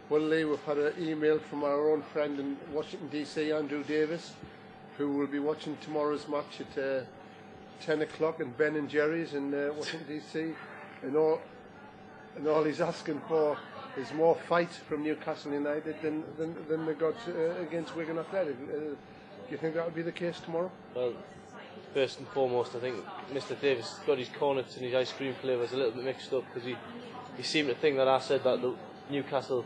Well, Lee, we've had an email from our own friend in Washington DC, Andrew Davis, who will be watching tomorrow's match at 10 o'clock in Ben and Jerry's in Washington DC, and all he's asking for is more fight from Newcastle United than they got against Wigan Athletic. Do you think that would be the case tomorrow? Well, first and foremost, I think Mr. Davis got his cornets and his ice cream flavours a little bit mixed up, because he seemed to think that I said that the Newcastle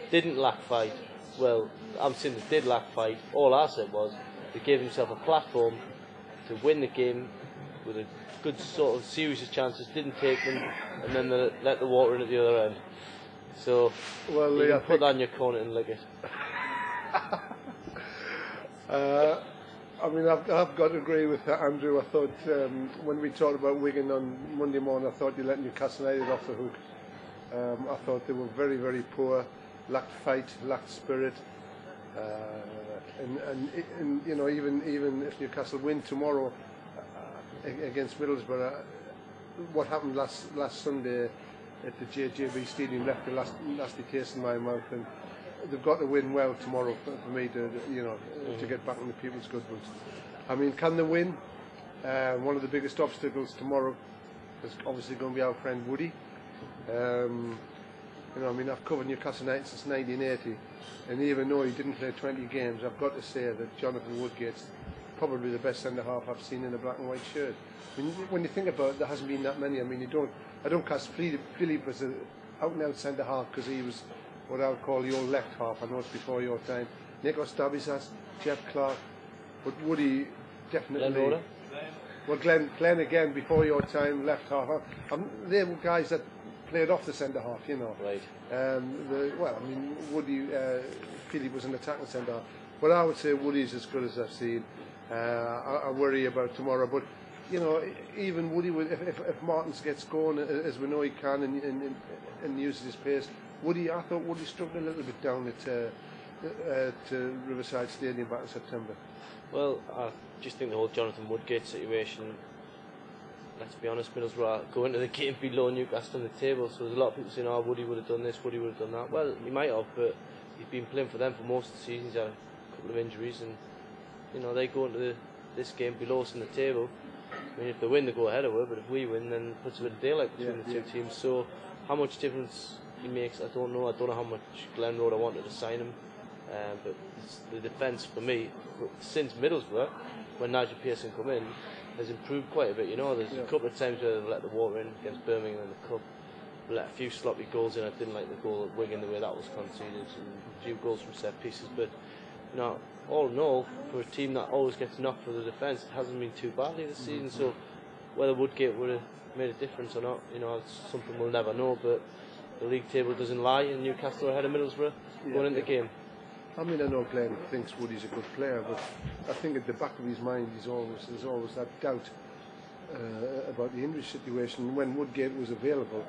didn't lack fight. Well, I'm saying they did lack fight. All I said was they gave himself a platform to win the game with a good sort of series of chances, didn't take them, and then they let the water in at the other end. So, well, you can put that in your corner and lick it. I mean, I've got to agree with Andrew. I thought when we talked about Wigan on Monday morning, I thought you let Newcastle United off the hook. I thought they were very, very poor, lacked fight, lacked spirit, and you know, even if Newcastle win tomorrow against Middlesbrough, what happened last Sunday at the JJB Stadium left a nasty taste in my mouth, and they've got to win well tomorrow for me to, you know, to get back in the people's good books. I mean, can they win? One of the biggest obstacles tomorrow is obviously going to be our friend Woody. You know, I mean, I've covered Newcastle United since 1980, and even though he didn't play 20 games, I've got to say that Jonathan Woodgate's probably the best centre half I've seen in a black and white shirt. I mean, when you think about it, there hasn't been that many. I mean, I don't cast Philippe as an out-and-out centre half because he was what I would call the old left half. I know it's before your time. Nico Stabisas, Jeff Clark, but Woody definitely. Well, Glenn again before your time, left half. They were guys that played off the centre half, you know. Right. Well, I mean, Woody, Philippe was an attacking centre half. But I would say Woody's as good as I've seen. I worry about tomorrow, but you know, even Woody, if Martins gets going as we know he can and uses his pace, I thought Woody struggled a little bit down at Riverside Stadium back in September. Well, I just think the whole Jonathan Woodgate situation, let's be honest, Middlesbrough go into the game below Newcastle on the table, so there's a lot of people saying, oh, Woody would have done this, Woody would have done that. Well, he might have, but he's been playing for them for most of the season. He's had a couple of injuries, and you know, they go into this game below us in the table. I mean, if they win, they go ahead of us, but if we win, then it puts a bit of daylight between the two teams. So how much difference he makes, I don't know. I don't know how much Glenn Roeder wanted to sign him, but the defence for me, since Middlesbrough, when Nigel Pearson come in, has improved quite a bit. You know, there's a couple of times where they've let the water in against Birmingham in the Cup, let a few sloppy goals in. I didn't like the goal at Wigan, the way that was conceded, and a few goals from set pieces, but you know, all in all, for a team that always gets knocked for the defence, it hasn't been too badly this season. So whether Woodgate would have made a difference or not, you know, it's something we'll never know. But the league table doesn't lie, and Newcastle are ahead of Middlesbrough going into the game. I mean, I know Glenn thinks Woody's a good player, but I think at the back of his mind there's always that doubt about the injury situation. When Woodgate was available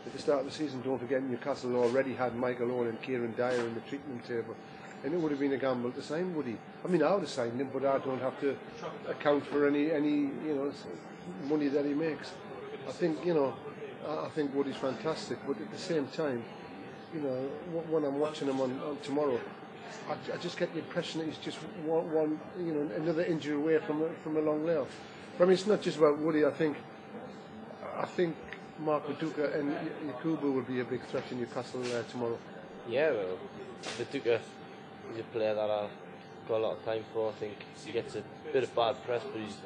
at the start of the season, don't forget Newcastle already had Michael Owen and Kieran Dyer in the treatment table, and it would have been a gamble to sign Woody. I mean, I would have signed him, but I don't have to account for any you know, money that he makes. I think, you know, I think Woody's fantastic, but at the same time, you know, when I'm watching him on tomorrow, I just get the impression that he's just one you know, another injury away from a long layoff. But I mean, it's not just about Woody. I think Mark Viduka and Yakubu will be a big threat in Newcastle tomorrow. Yeah, well, Viduka is a player that I've got a lot of time for. I think he gets a bit of bad press, but he's,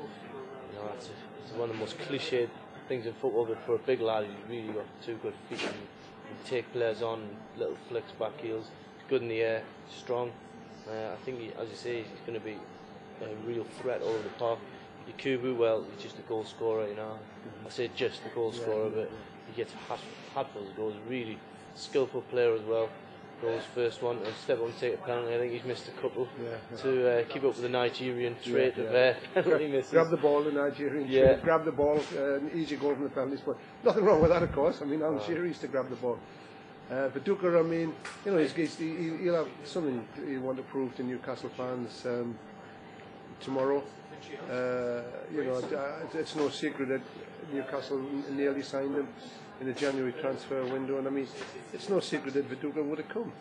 you know, it's one of the most cliched things in football. But for a big lad, he's really got two good feet and take players on, little flicks, back heels. Good in the air, strong. I think, as you say, he's going to be a real threat all over the park. Yakubu, well, he's just a goal scorer, you know. I say just a goal scorer, but he gets hatfuls of goals. Really skillful player as well. Goals first one, and step on take a penalty. I think he's missed a couple to keep up with the Nigerian trait of penalty misses. Grab the ball, the Nigerian trait. Grab the ball, an easy goal from the penalty spot. Nothing wrong with that, of course. I mean, Alan Shearer used to grab the ball. But Duker, I mean, you know, he'll have something he'll want to prove to Newcastle fans. tomorrow. It's no secret that Newcastle nearly signed him in the January transfer window, and I mean, it's no secret that Viduka would have come,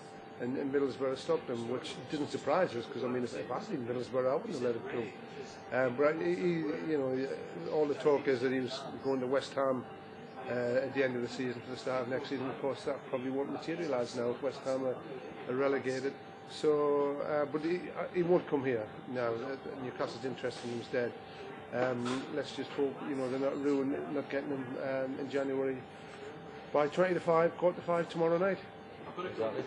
and Middlesbrough stopped him, which didn't surprise us because I mean, if I'd been Middlesbrough, I wouldn't have let it come. But all the talk is that he was going to West Ham at the end of the season for the start of next season. Of course, that probably won't materialise now if West Ham are relegated. So, but he won't come here now. Newcastle's interested in him instead. Let's just hope they're not ruined, not getting him in January by 20 to 5, quarter to 5 tomorrow night. Exactly.